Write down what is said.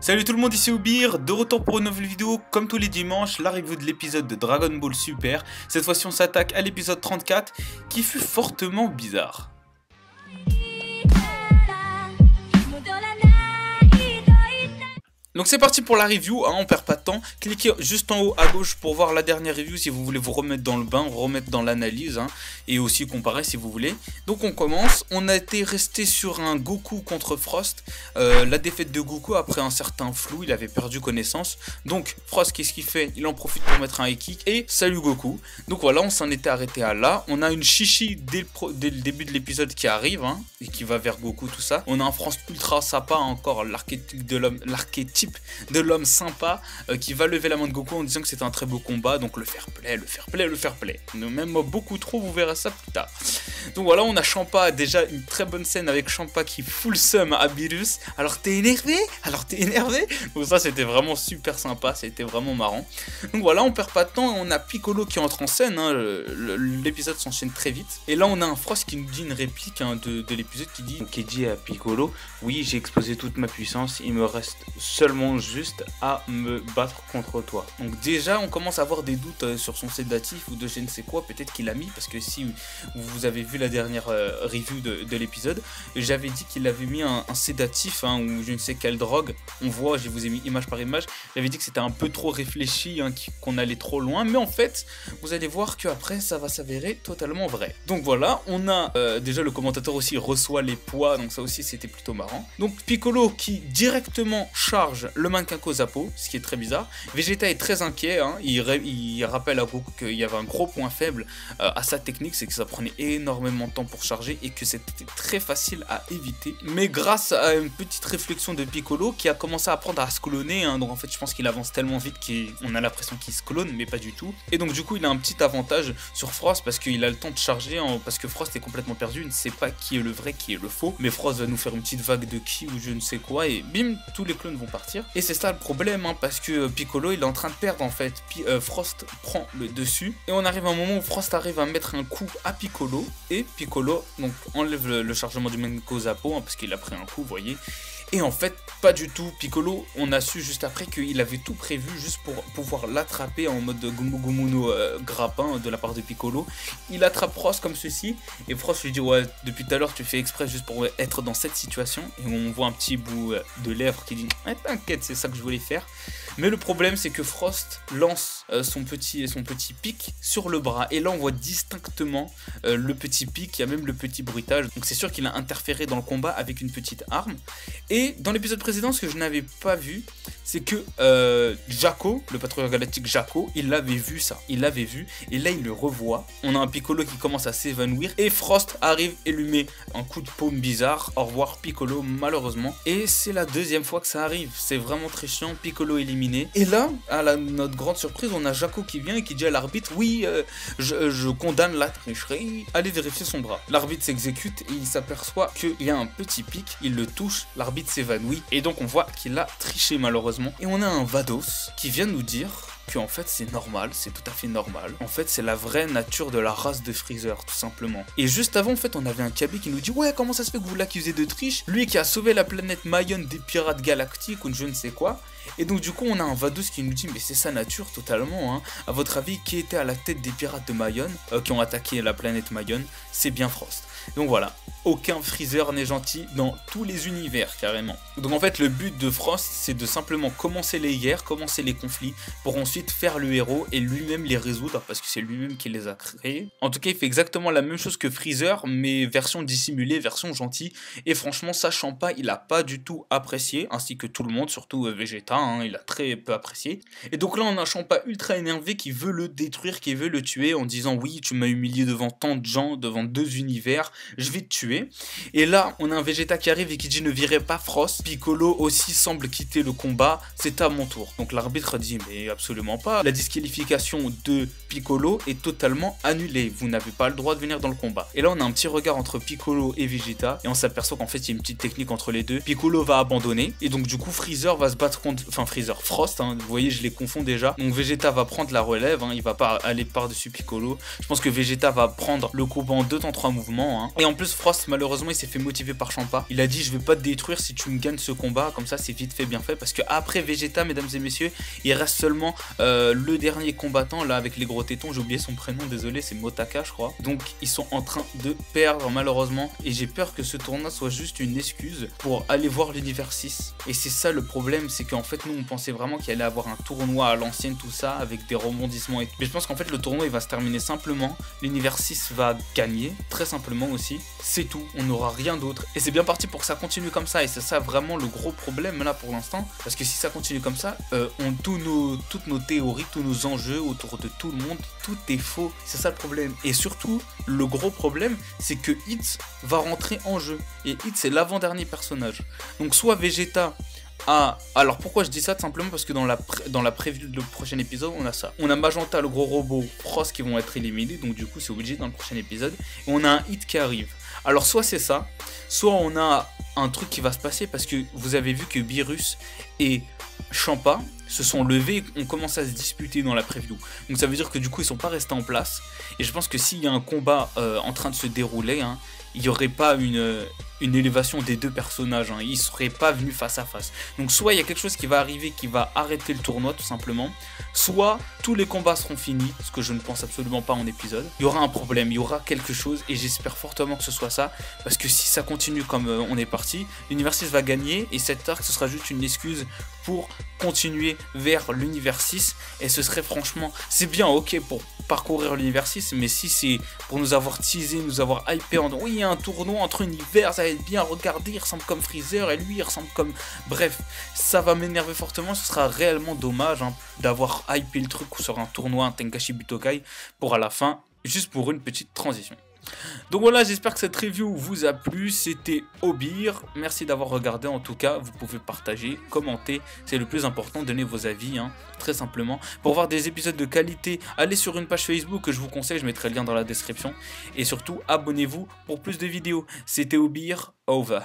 Salut tout le monde, ici Oubir, de retour pour une nouvelle vidéo, comme tous les dimanches, la review de l'épisode de Dragon Ball Super. Cette fois-ci on s'attaque à l'épisode 34, qui fut fortement bizarre. Donc c'est parti pour la review, hein, on perd pas de temps. Cliquez juste en haut à gauche pour voir la dernière review si vous voulez vous remettre dans le bain, remettre dans l'analyse, hein, et aussi comparer si vous voulez. Donc on commence, on a été resté sur un Goku contre Frost, la défaite de Goku après un certain flou, il avait perdu connaissance. Donc Frost, qu'est-ce qu'il fait? Il en profite pour mettre un high kick et salut Goku. Donc voilà, on s'en était arrêté à là. On a une Chichi dès le début de l'épisode qui arrive, hein, et qui va vers Goku, tout ça. On a un Frost ultra sympa, encore l'archétype de l'homme sympa qui va lever la main de Goku en disant que c'était un très beau combat, donc le fair play, même beaucoup trop, vous verrez ça plus tard. Donc voilà, on a Champa, déjà une très bonne scène avec Champa qui full sum à Beerus. Alors t'es énervé? Donc ça c'était vraiment super sympa, c'était vraiment marrant. Donc voilà, on perd pas de temps, on a Piccolo qui entre en scène, hein, l'épisode s'enchaîne très vite. Et là on a un Frost qui nous dit une réplique, hein, de l'épisode qui dit à Piccolo: oui, j'ai explosé toute ma puissance, il me reste seulement juste à me battre contre toi. Donc déjà on commence à avoir des doutes sur son sédatif ou de je ne sais quoi, peut-être qu'il a mis, parce que si vous avez vu la dernière review de l'épisode, j'avais dit qu'il avait mis un sédatif, hein, ou je ne sais quelle drogue. On voit, je vous ai mis image par image, j'avais dit que c'était un peu trop réfléchi, hein, qu'on allait trop loin, mais en fait vous allez voir qu'après ça va s'avérer totalement vrai. Donc voilà, on a déjà le commentateur aussi reçoit les poids, donc ça aussi c'était plutôt marrant. Donc Piccolo qui directement charge le mannequin Kozapo, ce qui est très bizarre. Vegeta est très inquiet, hein. Il rappelle à Goku qu'il y avait un gros point faible à sa technique, c'est que ça prenait énormément de temps pour charger et que c'était très facile à éviter. Mais grâce à une petite réflexion de Piccolo qui a commencé à apprendre à se cloner, hein, donc en fait je pense qu'il avance tellement vite qu'on a l'impression qu'il se clone, mais pas du tout. Et donc du coup il a un petit avantage sur Frost parce qu'il a le temps de charger, hein, parce que Frost est complètement perdu, il ne sait pas qui est le vrai, qui est le faux. Mais Frost va nous faire une petite vague de ki ou je ne sais quoi et bim, tous les clones vont partir. Et c'est ça le problème, hein, parce que Piccolo il est en train de perdre en fait. Frost prend le dessus et on arrive à un moment où Frost arrive à mettre un coup à Piccolo et Piccolo donc enlève le chargement du Manko Zappo, hein, parce qu'il a pris un coup, vous voyez. Et en fait, pas du tout. Piccolo, on a su juste après qu'il avait tout prévu juste pour pouvoir l'attraper en mode Gumu Gumu no grappin de la part de Piccolo. Il attrape Frost comme ceci et Frost lui dit: ouais, depuis tout à l'heure tu fais exprès juste pour être dans cette situation. Et on voit un petit bout de lèvre qui dit: eh, t'inquiète, c'est ça que je voulais faire. Mais le problème c'est que Frost lance son petit pic sur le bras. Et là on voit distinctement le petit pic, il y a même le petit bruitage. Donc c'est sûr qu'il a interféré dans le combat avec une petite arme. Et dans l'épisode précédent, ce que je n'avais pas vu, c'est que Jaco, le patrouilleur galactique Jaco, il l'avait vu ça, il l'avait vu, et là il le revoit. On a un Piccolo qui commence à s'évanouir, et Frost arrive et lui met un coup de paume bizarre. Au revoir Piccolo, malheureusement. Et c'est la deuxième fois que ça arrive, c'est vraiment très chiant. Piccolo éliminé. Et là, à notre grande surprise, on a Jaco qui vient et qui dit à l'arbitre: oui, je condamne la tricherie, allez vérifier son bras. L'arbitre s'exécute et il s'aperçoit qu'il y a un petit pic, il le touche, l'arbitre s'évanouit et donc on voit qu'il a triché malheureusement. Et on a un Vados qui vient nous dire que en fait c'est normal, c'est tout à fait normal. En fait c'est la vraie nature de la race de Freezer, tout simplement. Et juste avant en fait on avait un Kaby qui nous dit: ouais, comment ça se fait que vous l'accusez de triche, lui qui a sauvé la planète Mayone des pirates galactiques ou je ne sais quoi. Et donc du coup on a un Vados qui nous dit: mais c'est sa nature totalement, hein. À votre avis, qui était à la tête des pirates de Mayone qui ont attaqué la planète Mayone? C'est bien Frost. Donc voilà, aucun Freezer n'est gentil dans tous les univers carrément. Donc en fait le but de Frost c'est de simplement commencer les guerres, commencer les conflits pour ensuite faire le héros et lui-même les résoudre parce que c'est lui-même qui les a créés. En tout cas il fait exactement la même chose que Freezer mais version dissimulée, version gentille. Et franchement sachant pas, il a pas du tout apprécié, ainsi que tout le monde, surtout Vegeta, hein, il a très peu apprécié. Et donc là on a Champa ultra énervé qui veut le détruire, qui veut le tuer en disant: oui, tu m'as humilié devant tant de gens, devant deux univers, je vais te tuer. Et là on a un Vegeta qui arrive et qui dit: ne virez pas Frost. Piccolo aussi semble quitter le combat, c'est à mon tour. Donc l'arbitre dit: mais absolument pas, la disqualification de Piccolo est totalement annulée, vous n'avez pas le droit de venir dans le combat. Et là on a un petit regard entre Piccolo et Vegeta et on s'aperçoit qu'en fait il y a une petite technique entre les deux. Piccolo va abandonner et donc du coup Freezer va se battre contre, enfin Frost, hein, vous voyez je les confonds déjà. Donc Vegeta va prendre la relève, hein, il va pas aller par dessus Piccolo. Je pense que Vegeta va prendre le combat en 2 temps 3 mouvements, hein. Et en plus Frost Trunks, malheureusement, il s'est fait motiver par Champa. Il a dit, je vais pas te détruire si tu me gagnes ce combat. Comme ça, c'est vite fait, bien fait. Parce que après Vegeta, mesdames et messieurs, il reste seulement le dernier combattant, là, avec les gros tétons. J'ai oublié son prénom, désolé, c'est Motaka, je crois. Donc, ils sont en train de perdre, malheureusement. Et j'ai peur que ce tournoi soit juste une excuse pour aller voir l'univers 6. Et c'est ça le problème, c'est qu'en fait, nous, on pensait vraiment qu'il allait avoir un tournoi à l'ancienne, tout ça, avec des rebondissements et tout. Mais je pense qu'en fait, le tournoi, il va se terminer simplement. L'univers 6 va gagner, très simplement aussi. C'est tout, on n'aura rien d'autre. Et c'est bien parti pour que ça continue comme ça. Et c'est ça vraiment le gros problème là pour l'instant. Parce que si ça continue comme ça, toutes nos théories, tous nos enjeux autour de tout le monde, tout est faux. C'est ça le problème. Et surtout, le gros problème, c'est que Hits va rentrer en jeu. Et Hits, c'est l'avant-dernier personnage. Donc soit Vegeta... alors pourquoi je dis ça? Tout simplement parce que dans la preview de le prochain épisode, on a ça. On a Magenta, le gros robot, Frost qui vont être éliminés, donc du coup c'est obligé dans le prochain épisode. Et on a un hit qui arrive. Alors soit c'est ça, soit on a un truc qui va se passer parce que vous avez vu que Beerus et Champa se sont levés et ont commencé à se disputer dans la preview. Donc ça veut dire que du coup ils sont pas restés en place. Et je pense que s'il y a un combat en train de se dérouler, hein, il n'y aurait pas une élévation des deux personnages, hein. Ils ne seraient pas venus face à face. Donc soit il y a quelque chose qui va arriver qui va arrêter le tournoi tout simplement, soit tous les combats seront finis, ce que je ne pense absolument pas en épisode. Il y aura un problème, il y aura quelque chose et j'espère fortement que ce soit ça, parce que si ça continue comme on est parti, l'univers 6 va gagner et cet arc ce sera juste une excuse pour continuer vers l'univers 6 et ce serait franchement, c'est bien ok pour parcourir l'univers 6, mais si c'est pour nous avoir teasé, nous avoir hypé en oui il y a un tournoi entre univers, ça va être bien, regardez, il ressemble comme Freezer et lui il ressemble comme... Bref, ça va m'énerver fortement, ce sera réellement dommage hein, d'avoir hypé le truc sur un tournoi, un Tenkaichi Butokai, pour à la fin, juste pour une petite transition. Donc voilà, j'espère que cette review vous a plu, c'était Obir, merci d'avoir regardé en tout cas, vous pouvez partager, commenter, c'est le plus important, donnez vos avis, hein, très simplement. Pour voir des épisodes de qualité, allez sur une page Facebook que je vous conseille, je mettrai le lien dans la description, et surtout abonnez-vous pour plus de vidéos. C'était Obir, over.